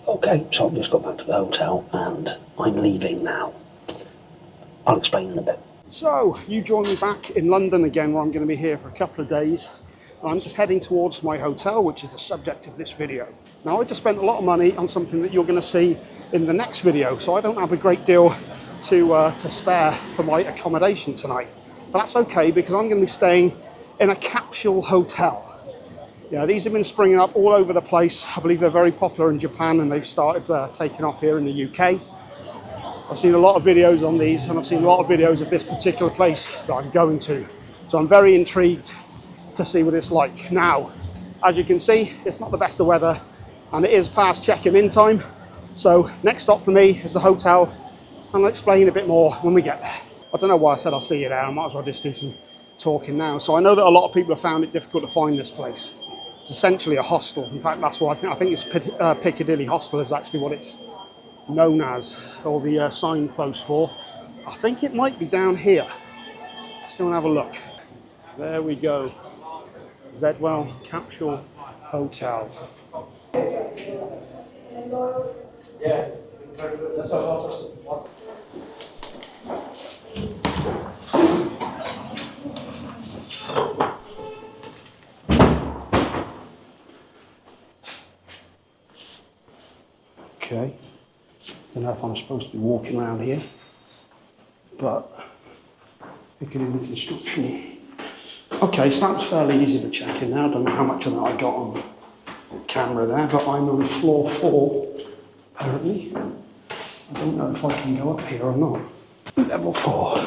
Okay, so I've just got back to the hotel and I'm leaving now. I'll explain in a bit. So, you join me back in London again, where I'm going to be here for a couple of days. And I'm just heading towards my hotel, which is the subject of this video. Now, I just spent a lot of money on something that you're going to see in the next video, so I don't have a great deal to spare for my accommodation tonight. But that's okay, because I'm going to be staying in a capsule hotel. Yeah, these have been springing up all over the place. I believe they're very popular in Japan, and they've started taking off here in the UK. I've seen a lot of videos on these, and I've seen a lot of videos of this particular place that I'm going to. So I'm very intrigued to see what it's like. Now, as you can see, it's not the best of weather, and it is past check-in in time. So next stop for me is the hotel, and I'll explain a bit more when we get there. I don't know why I said I'll see you there. I might as well just do some talking now. So I know that a lot of people have found it difficult to find this place. It's essentially a hostel. In fact, that's what I think it's Piccadilly Hostel is actually what it's known as, or the signpost for. I think it might be down here. Let's go and have a look. There we go. Zedwell Capsule Hotel. Yeah. Okay. I don't know if I'm supposed to be walking around here, but Piccadilly construction. Okay, so that's fairly easy to check in now. I don't know how much of that I got on camera there, but I'm on floor 4, apparently. I don't know if I can go up here or not. Level 4,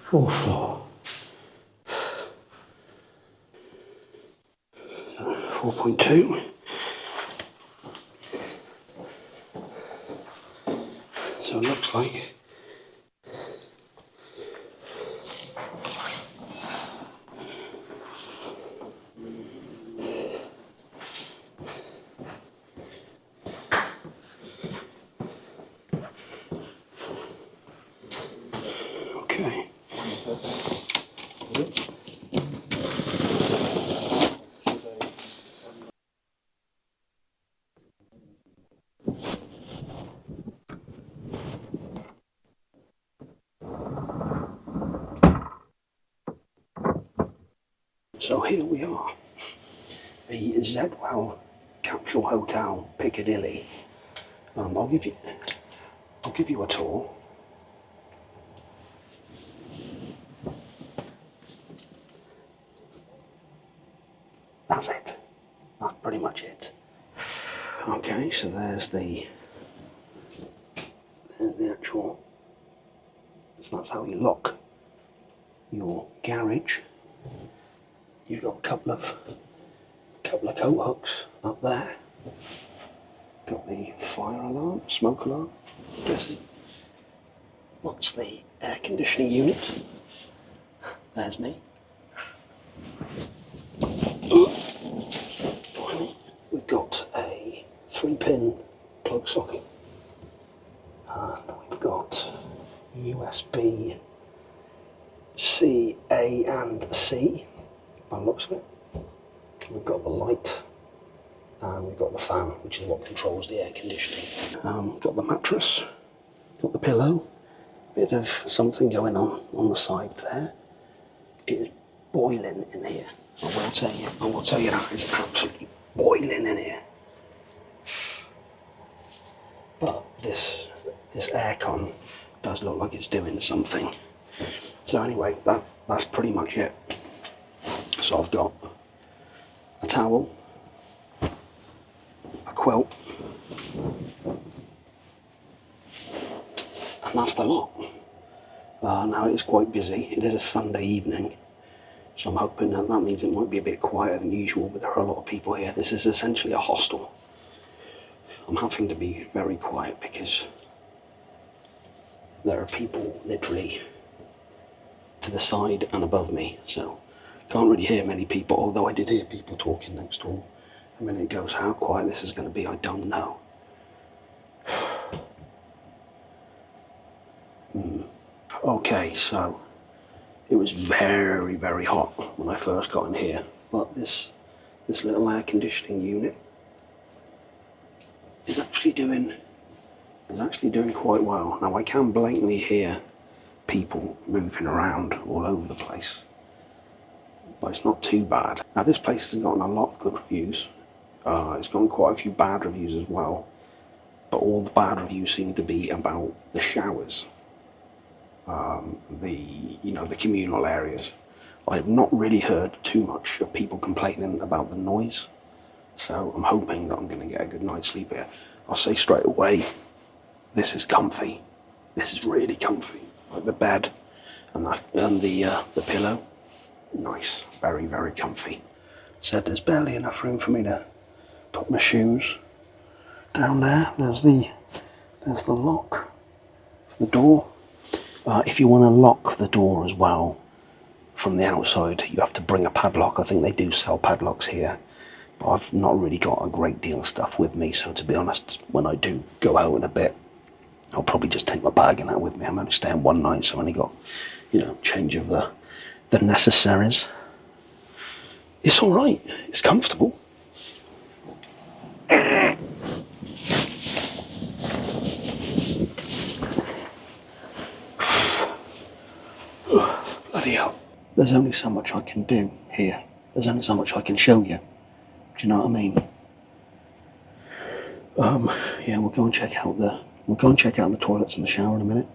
4th floor. 4.2. So it looks like okay. So here we are, the Zedwell Capsule Hotel, Piccadilly. I'll give you a tour. That's it. That's pretty much it. Okay, so there's the actual. So that's how you lock your garage. You've got a couple of coat hooks up there. Got the fire alarm, smoke alarm. Guessing. What's the air conditioning unit? There's me. We've got a 3-pin plug socket, and we've got USB C, A and C by the looks of it. We've got the light, and we've got the fan, which is what controls the air conditioning. Got the mattress, got the pillow, bit of something going on the side there. It is boiling in here. I will tell you that it's absolutely boiling in here. But this aircon does look like it's doing something. So anyway, that's pretty much it. So I've got a towel, a quilt, and that's the lot. Now it is quite busy. It is a Sunday evening, so I'm hoping that means it might be a bit quieter than usual, but there are a lot of people here. This is essentially a hostel. I'm having to be very quiet because there are people literally to the side and above me, so can't really hear many people, although I did hear people talking next door a minute ago. So how quiet this is going to be, I don't know. Okay, so it was very, very hot when I first got in here, but this little air conditioning unit is actually doing quite well. Now I can blatantly hear people moving around all over the place, but it's not too bad. Now this place has gotten a lot of good reviews. It's gotten quite a few bad reviews as well, but all the bad reviews seem to be about the showers, the communal areas. I've not really heard too much of people complaining about the noise, so I'm hoping that I'm going to get a good night's sleep here. I'll say straight away, this is comfy. This is really comfy. Like the bed and the pillow, nice, very, very comfy. Said there's barely enough room for me to put my shoes down there. There's the lock for the door. If you want to lock the door as well from the outside, you have to bring a padlock. I think they do sell padlocks here, but I've not really got a great deal of stuff with me, so to be honest, when I do go out in a bit, I'll probably just take my bag and out with me. I'm only staying one night, so I've only got, change of the necessaries. It's all right. It's comfortable. Bloody hell. There's only so much I can do here. There's only so much I can show you. Do you know what I mean? Yeah, we'll go and check out the toilets and the shower in a minute.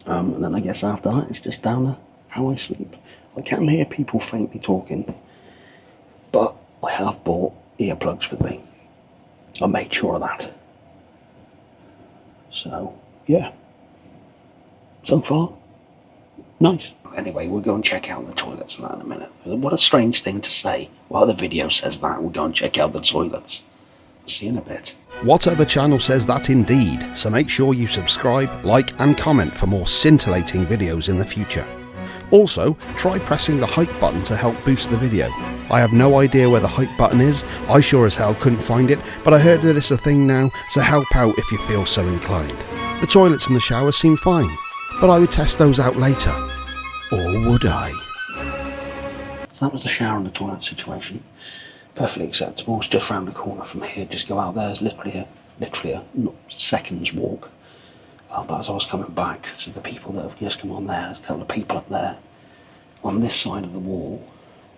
And then I guess after that, it's just down to how I sleep. I can hear people faintly talking, but I have bought earplugs with me. I made sure of that. So, yeah. So far, nice. Anyway, we'll go and check out the toilets and that in a minute. What a strange thing to say. Well, the video says that. We'll go and check out the toilets. See you in a bit. What other channel says that indeed? So make sure you subscribe, like and comment for more scintillating videos in the future. Also, try pressing the hype button to help boost the video. I have no idea where the hype button is. I sure as hell couldn't find it, but I heard that it's a thing now, so help out if you feel so inclined. The toilets and the shower seem fine, but I would test those out later. Or would I? So that was the shower and the toilet situation. Perfectly acceptable. It's just round the corner from here. Just go out there. It's literally a seconds walk. But as I was coming back, so the people that have just come on there, there's a couple of people up there. On this side of the wall,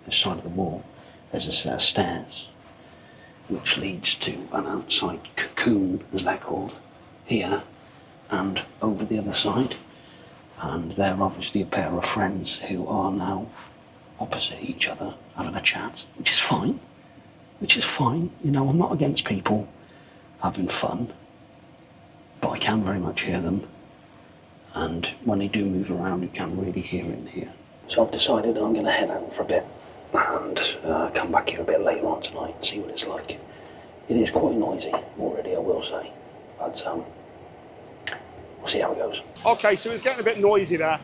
there's a set of stairs, which leads to an outside cocoon, as they're called, here, and over the other side. And they're obviously a pair of friends who are now opposite each other, having a chat, which is fine. I'm not against people having fun, but I can very much hear them, and when they do move around, you can really hear it in here. So I've decided I'm going to head out for a bit and come back here a bit later on tonight and see what it's like. It is quite noisy already, I will say, but we'll see how it goes. Okay, so it's getting a bit noisy there.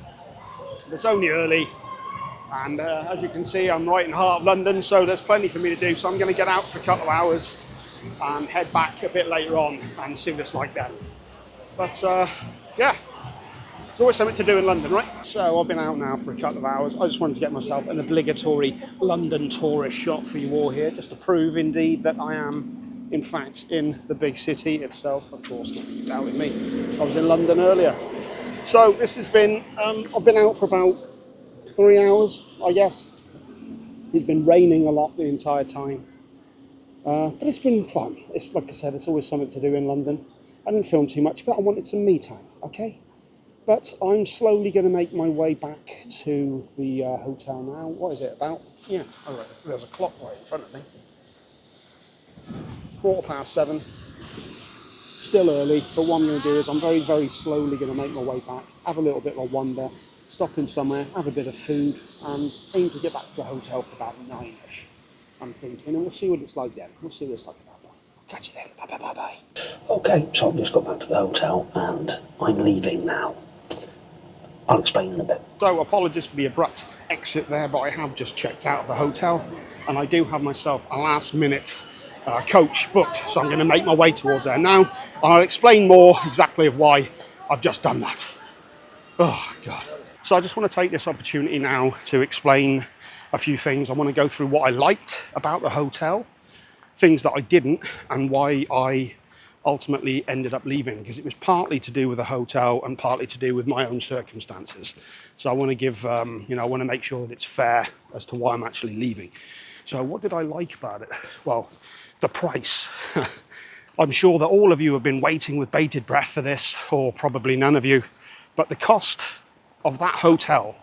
It's only early. And as you can see, I'm right in the heart of London, so there's plenty for me to do. So I'm going to get out for a couple of hours and head back a bit later on and see what it's like then. But yeah, there's always something to do in London, right? So I've been out now for a couple of hours. I just wanted to get myself an obligatory London tourist shot for you all here, just to prove indeed that I am, in fact, in the big city itself. Of course, not doubting me. I was in London earlier. So this has been, I've been out for about 3 hours, I guess. It's been raining a lot the entire time, but it's been fun. It's like I said, it's always something to do in London. I didn't film too much, but I wanted some me time, okay? But I'm slowly going to make my way back to the hotel now. What is it about? Yeah, all right, there's a clock right in front of me. 7:15. Still early, but what I'm going to do is I'm very, very slowly going to make my way back, have a little bit of a wander, stop in somewhere, have a bit of food, and aim to get back to the hotel for about 9ish, I'm thinking, and we'll see what it's like then. We'll see what it's like about that. Catch you then. Bye, bye, bye, bye. Okay, so I've just got back to the hotel, and I'm leaving now. I'll explain in a bit. So apologies for the abrupt exit there, but I have just checked out of the hotel, and I do have myself a last-minute coach booked, so I'm going to make my way towards there now, and I'll explain more exactly of why I've just done that. Oh, God. So I just want to take this opportunity now to explain a few things. I want to go through what I liked about the hotel, things that I didn't and why I ultimately ended up leaving, because it was partly to do with the hotel and partly to do with my own circumstances. So I want to give, I want to make sure that it's fair as to why I'm actually leaving. So what did I like about it? Well, the price. I'm sure that all of you have been waiting with bated breath for this, or probably none of you, but the cost of that hotel,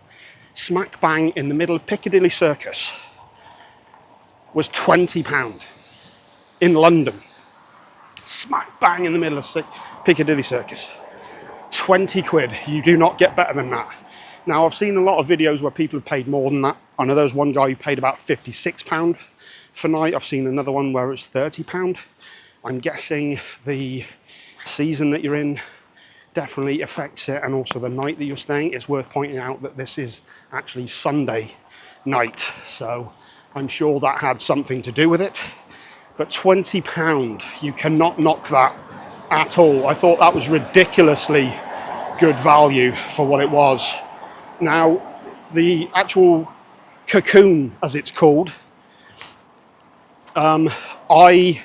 smack bang in the middle of Piccadilly Circus, was £20 in London. Smack bang in the middle of Piccadilly Circus. 20 quid. You do not get better than that. Now, I've seen a lot of videos where people have paid more than that. I know there's one guy who paid about £56 for night. I've seen another one where it's £30. I'm guessing the season that you're in definitely affects it, and also the night that you're staying. It's worth pointing out that this is actually Sunday night, so I'm sure that had something to do with it. But £20, you cannot knock that at all. I thought that was ridiculously good value for what it was. Now, the actual cocoon, as it's called, I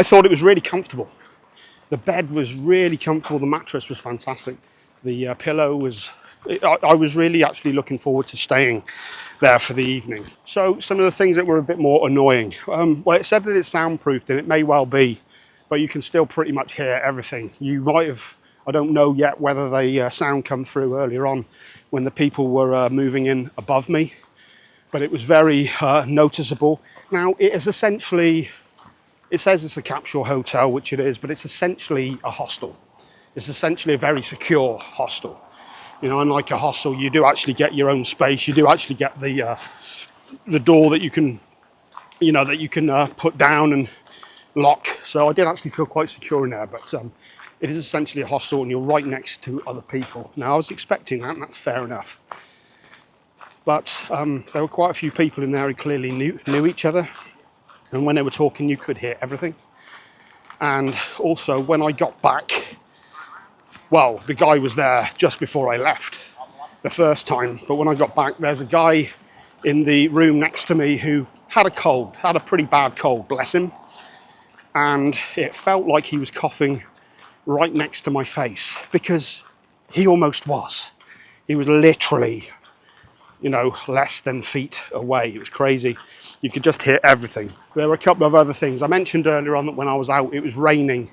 thought it was really comfortable. The bed was really comfortable. The mattress was fantastic. The pillow was... I was really actually looking forward to staying there for the evening. So some of the things that were a bit more annoying. Well, it said that it's soundproofed, and it may well be, but you can still pretty much hear everything. You might have... I don't know yet whether the sound come through earlier on when the people were moving in above me, but it was very noticeable. Now, it is essentially... It says it's a capsule hotel, which it is, but it's essentially a hostel. It's essentially a very secure hostel. You know, unlike a hostel, you do actually get your own space. You do actually get the door that you can, put down and lock. So I did actually feel quite secure in there, but it is essentially a hostel, and you're right next to other people. Now, I was expecting that, and that's fair enough. But there were quite a few people in there who clearly knew each other. And when they were talking, you could hear everything. And also, when I got back, well, the guy was there just before I left the first time. But when I got back, there's a guy in the room next to me who had a cold, had a pretty bad cold, bless him. And it felt like he was coughing right next to my face, because he almost was. He was literally, less than feet away. It was crazy. You could just hear everything. There were a couple of other things. I mentioned earlier on that when I was out, it was raining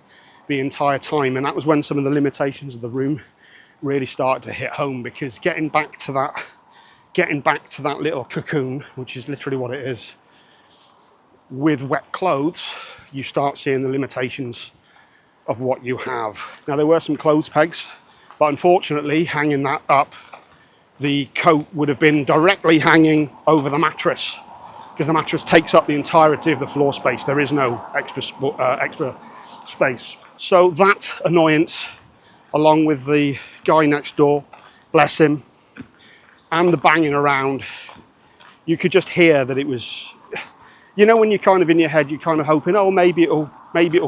the entire time, and that was when some of the limitations of the room really started to hit home, because getting back to that little cocoon, which is literally what it is, with wet clothes, you start seeing the limitations of what you have. Now, there were some clothes pegs, but unfortunately, hanging that up, the coat would have been directly hanging over the mattress, because the mattress takes up the entirety of the floor space. There is no extra space. So that annoyance, along with the guy next door, bless him, and the banging around, you could just hear that it was, when you're kind of in your head, you're kind of hoping, oh, maybe it'll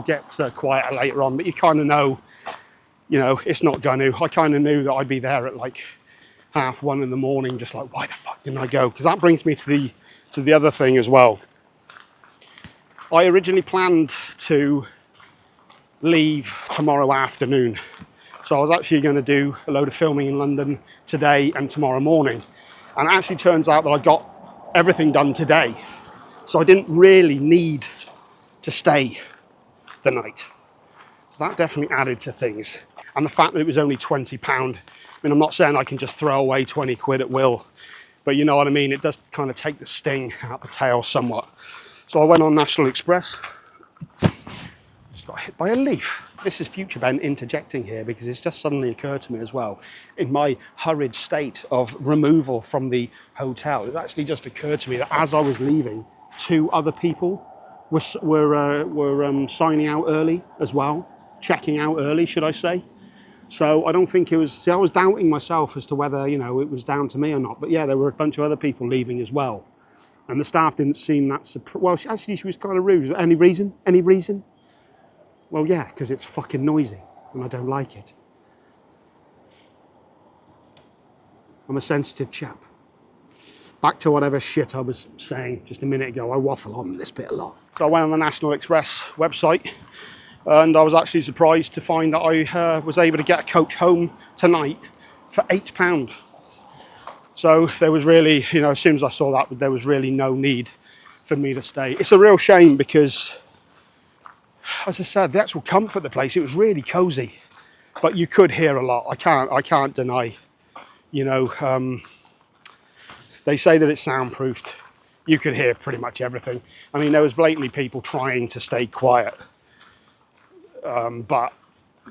get quieter later on, but you kind of know, it's not going to. I kind of knew that I'd be there at like 1:30 in the morning, just like, why the fuck didn't I go? Because that brings me to the other thing as well. I originally planned to leave tomorrow afternoon. So I was actually going to do a load of filming in London today and tomorrow morning. And it actually turns out that I got everything done today. So I didn't really need to stay the night. So that definitely added to things. And the fact that it was only £20. I mean, I'm not saying I can just throw away 20 quid at will, but you know what I mean? It does kind of take the sting out the tail somewhat. So I went on National Express, just got hit by a leaf. This is Future Ben interjecting here, because it's just suddenly occurred to me as well, in my hurried state of removal from the hotel, it's actually just occurred to me that as I was leaving, 2 other people were signing out early as well, checking out early, should I say. So I don't think it was... See, I was doubting myself as to whether, it was down to me or not. But yeah, there were a bunch of other people leaving as well. And the staff didn't seem that surprised. Well, actually, she was kind of rude. Any reason? Any reason? Well, yeah, because it's fucking noisy and I don't like it. I'm a sensitive chap. back to whatever shit I was saying just a minute ago. I waffle on this bit a lot. So I went on the National Express website, and I was actually surprised to find that I was able to get a coach home tonight for £8. So there was really, you know, as soon as I saw that, there was really no need for me to stay. It's a real shame because, as I said, the actual comfort of the place, it was really cozy, but you could hear a lot. I can't deny, you know, they say that it's soundproofed. You could hear pretty much everything. I mean, there was blatantly people trying to stay quiet, but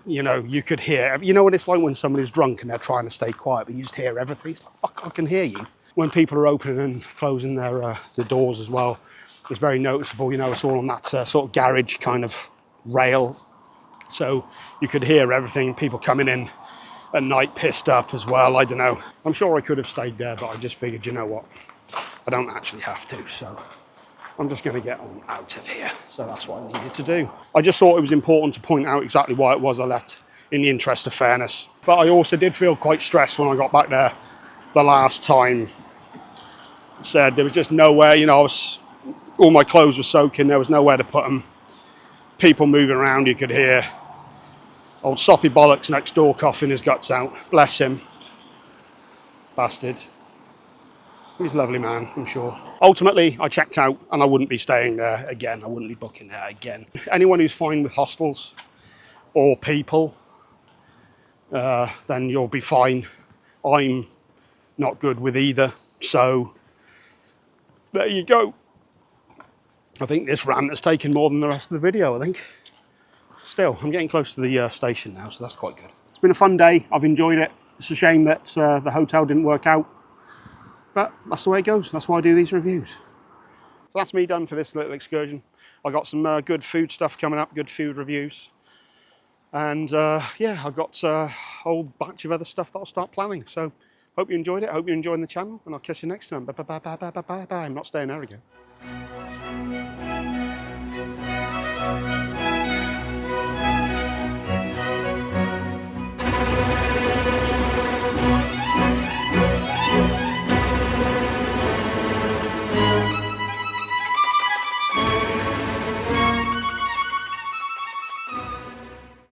you know, you could hear. You know what it's like when somebody's drunk and they're trying to stay quiet, but you just hear everything. It's like, fuck, I can hear you. When people are opening and closing their the doors as well, it's very noticeable. You know, it's all on that sort of garage kind of rail, so you could hear everything. People coming in at night pissed up as well. I don't know. I'm sure I could have stayed there, but I just figured, you know what, I don't actually have to, so I'm just going to get on out of here. So that's what I needed to do. I just thought it was important to point out exactly why it was I left, in the interest of fairness. But I also did feel quite stressed when I got back there the last time. Said there was just nowhere, you know, all my clothes were soaking, there was nowhere to put them. People moving around, you could hear. Old soppy bollocks next door coughing his guts out. Bless him. Bastard. He's a lovely man, I'm sure. Ultimately, I checked out and I wouldn't be staying there again. I wouldn't be booking there again. Anyone who's fine with hostels or people, then you'll be fine. I'm not good with either. So, there you go. I think this rant has taken more than the rest of the video, I think. Still, I'm getting close to the station now, so that's quite good. It's been a fun day. I've enjoyed it. It's a shame that the hotel didn't work out, but that's the way it goes. That's why I do these reviews. So that's me done for this little excursion. I got some good food stuff coming up, good food reviews. And yeah, I've got a whole batch of other stuff that I'll start planning. So hope you enjoyed it. Hope you're enjoying the channel, and I'll catch you next time. Bye, bye, bye, bye, bye, bye, bye. I'm not staying there again.